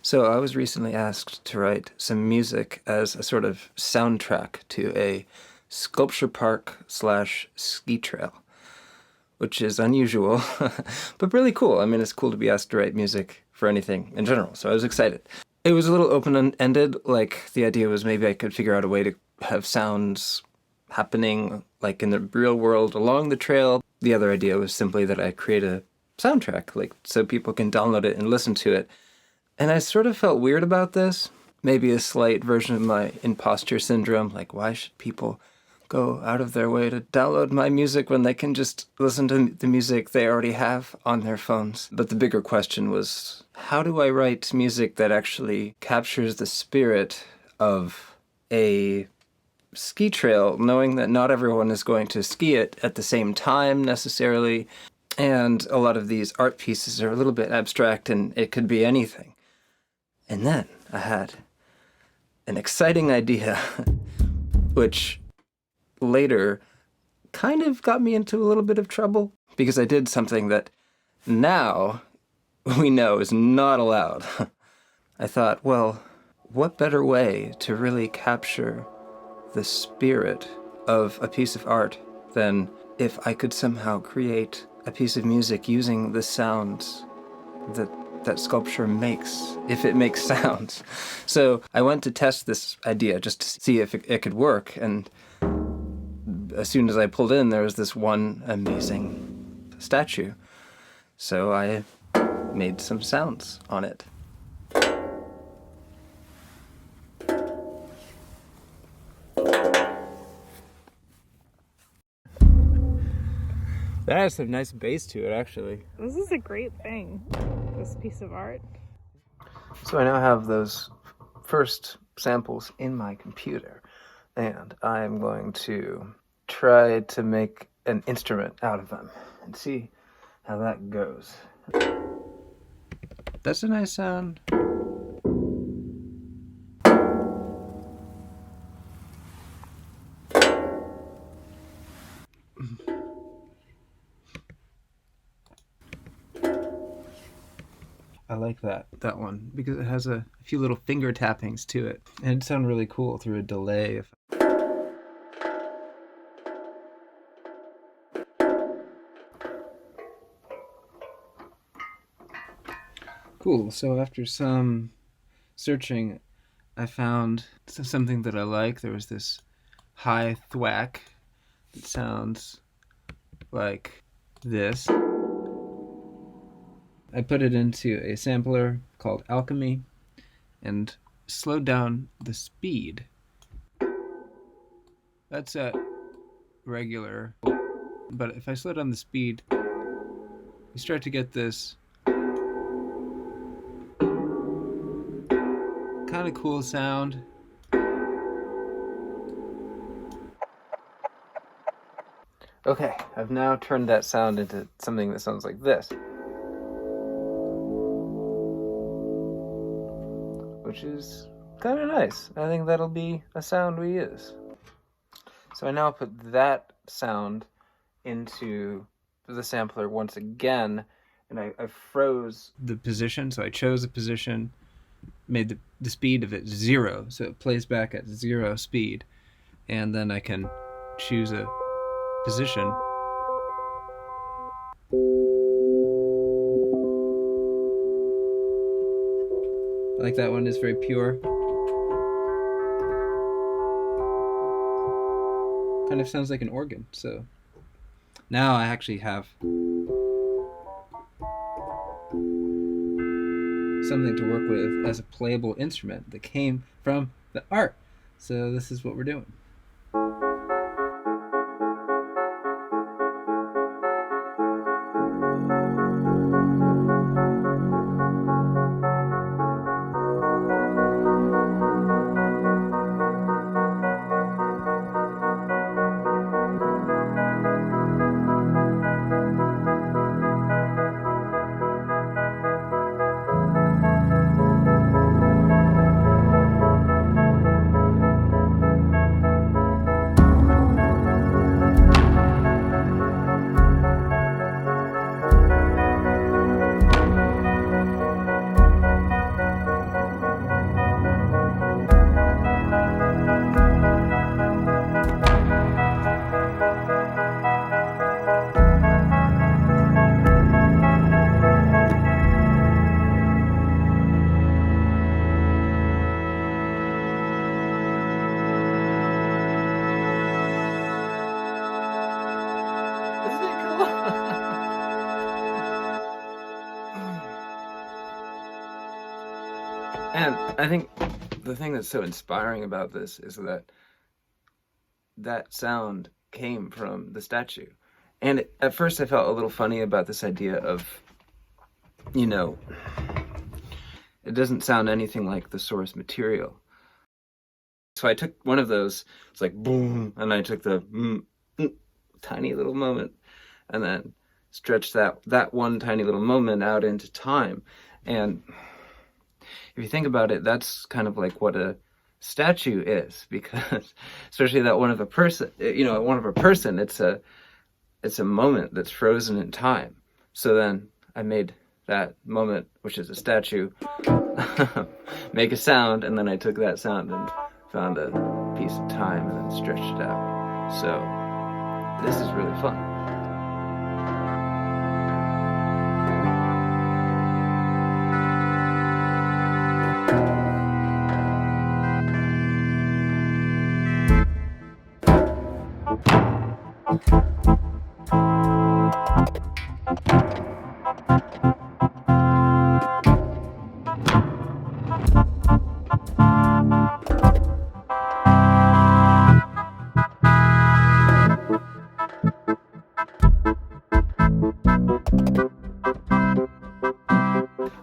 So I was recently asked to write some music as a sort of soundtrack to a sculpture park slash ski trail, which is unusual, but really cool. I mean, it's cool to be asked to write music for anything in general, so I was excited. It was a little open-ended, like the idea was maybe I could figure out a way to have sounds happening like in the real world along the trail. The other idea was simply that I create a soundtrack, like so people can download it and listen to it. And I sort of felt weird about this. Maybe a slight version of my imposter syndrome, like why should people go out of their way to download my music when they can just listen to the music they already have on their phones? But the bigger question was, how do I write music that actually captures the spirit of a ski trail, knowing that not everyone is going to ski it at the same time necessarily, and a lot of these art pieces are a little bit abstract and it could be anything. And then I had an exciting idea, which later kind of got me into a little bit of trouble because I did something that now we know is not allowed. I thought, well, what better way to really capture the spirit of a piece of art than if I could somehow create a piece of music using the sounds that sculpture makes, if it makes sounds. So I went to test this idea just to see if it could work, and as soon as I pulled in, there was this one amazing statue. So I made some sounds on it. That has some nice bass to it, actually. This is a great thing, this piece of art. So I now have those first samples in my computer, and I'm going to try to make an instrument out of them and see how that goes. That's a nice sound. I like that one because it has a few little finger tappings to it, and it sounds really cool through a delay. Cool. So after some searching, I found something that I like. There was this high thwack that sounds like this. I put it into a sampler called Alchemy and slowed down the speed. That's at regular, but if I slow down the speed, you start to get this kind of cool sound. Okay, I've now turned that sound into something that sounds like this, which is kind of nice. I think that'll be a sound we use. So I now put that sound into the sampler once again, and I froze the position. So I chose a position, made the speed of it 0, so it plays back at 0 speed, and then I can choose a position. I like that one, it's very pure. Kind of sounds like an organ, so now I actually have something to work with as a playable instrument that came from the art. So this is what we're doing. And I think the thing that's so inspiring about this is that that sound came from the statue. And at first I felt a little funny about this idea of, you know, it doesn't sound anything like the source material. So I took one of those, it's like boom, and I took the tiny little moment and then stretched that one tiny little moment out into time. And if you think about it, that's kind of like what a statue is, because especially that one of a person, it's a moment that's frozen in time. So then I made that moment, which is a statue, make a sound, and then I took that sound and found a piece of time and then stretched it out. So this is really fun.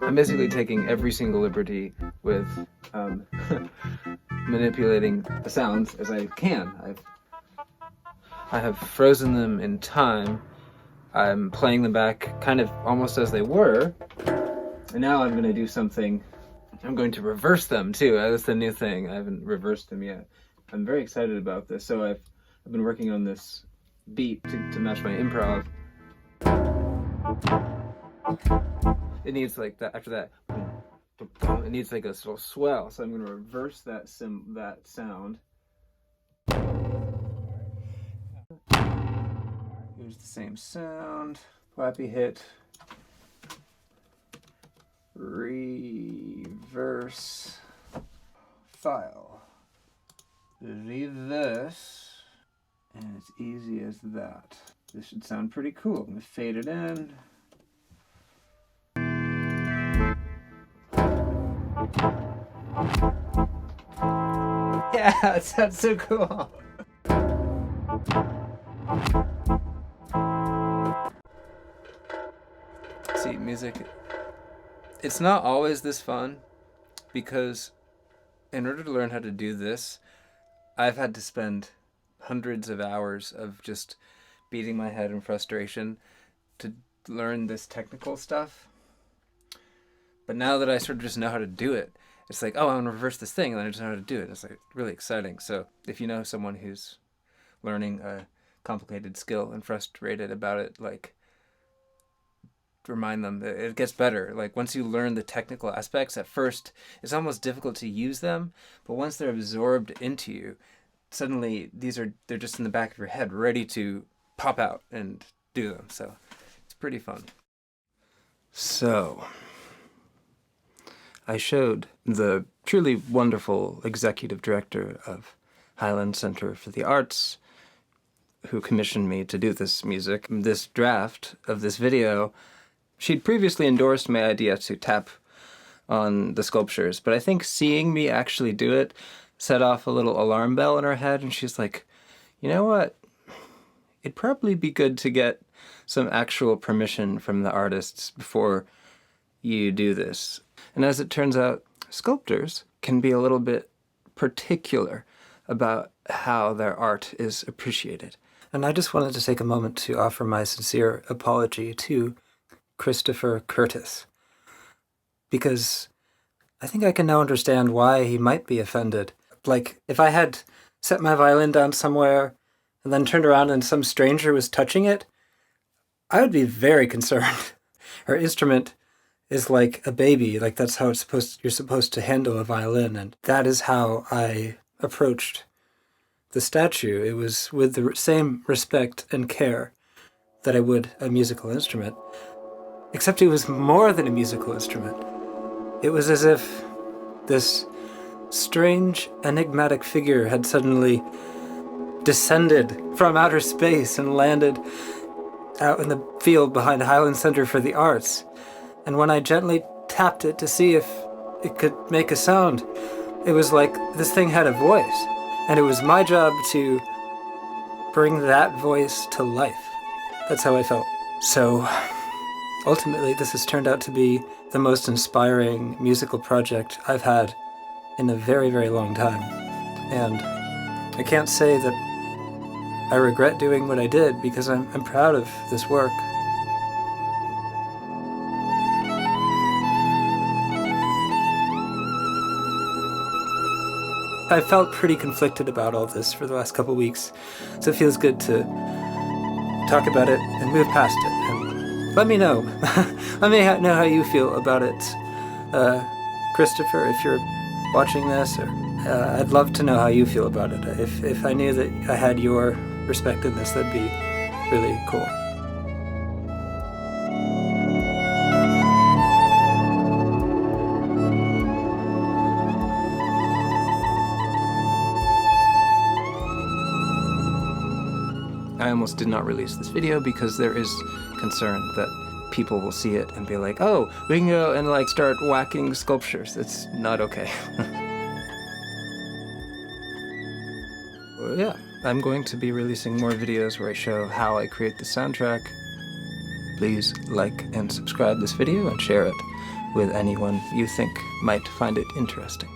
I'm basically taking every single liberty with manipulating the sounds as I can. I have frozen them in time. I'm playing them back kind of almost as they were. And now I'm going to do something. I'm going to reverse them too. That's the new thing. I haven't reversed them yet. I'm very excited about this. So I've been working on this beat to match my improv. It needs like that. After that, it needs like a little swell. So I'm going to reverse that sound. Here's the same sound. Flappy hit. Reverse. File. Reverse. And it's easy as that. This should sound pretty cool. I'm going to fade it in. Yeah, it sounds so cool. See, music, it's not always this fun, because in order to learn how to do this, I've had to spend hundreds of hours of just beating my head in frustration to learn this technical stuff. But now that I sort of just know how to do it, it's like, oh, I want to reverse this thing, and then I just know how to do it. It's like really exciting. So if you know someone who's learning a complicated skill and frustrated about it, like, remind them that it gets better. Like, once you learn the technical aspects, at first it's almost difficult to use them, but once they're absorbed into you, suddenly they're just in the back of your head, ready to pop out and do them. So it's pretty fun. So I showed the truly wonderful executive director of Highland Center for the Arts, who commissioned me to do this music, this draft of this video. She'd previously endorsed my idea to tap on the sculptures, but I think seeing me actually do it set off a little alarm bell in her head, and she's like, you know what? It'd probably be good to get some actual permission from the artists before you do this. And as it turns out, sculptors can be a little bit particular about how their art is appreciated. And I just wanted to take a moment to offer my sincere apology to Christopher Curtis, because I think I can now understand why he might be offended. Like, if I had set my violin down somewhere and then turned around and some stranger was touching it, I would be very concerned. Her instrument is like a baby, like that's how you're supposed to handle a violin, and that is how I approached the statue. It was with the same respect and care that I would a musical instrument, except it was more than a musical instrument. It was as if this strange, enigmatic figure had suddenly descended from outer space and landed out in the field behind Highland Center for the Arts. And when I gently tapped it to see if it could make a sound. It was like this thing had a voice, and it was my job to bring that voice to life. That's how I felt. So ultimately, this has turned out to be the most inspiring musical project I've had in a very, very long time. And I can't say that I regret doing what I did, because I'm proud of this work. I felt pretty conflicted about all this for the last couple weeks, so it feels good to talk about it and move past it. And let me know. Let me know how you feel about it, Christopher, if you're watching this. Or I'd love to know how you feel about it. If I knew that I had your respect in this, that'd be really cool. I almost did not release this video because there is concern that people will see it and be like, oh, we can go and like start whacking sculptures. It's not okay. Well, yeah, I'm going to be releasing more videos where I show how I create the soundtrack. Please like and subscribe this video and share it with anyone you think might find it interesting.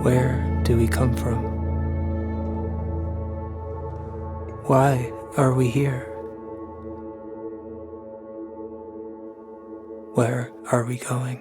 Where do we come from? Why are we here? Where are we going?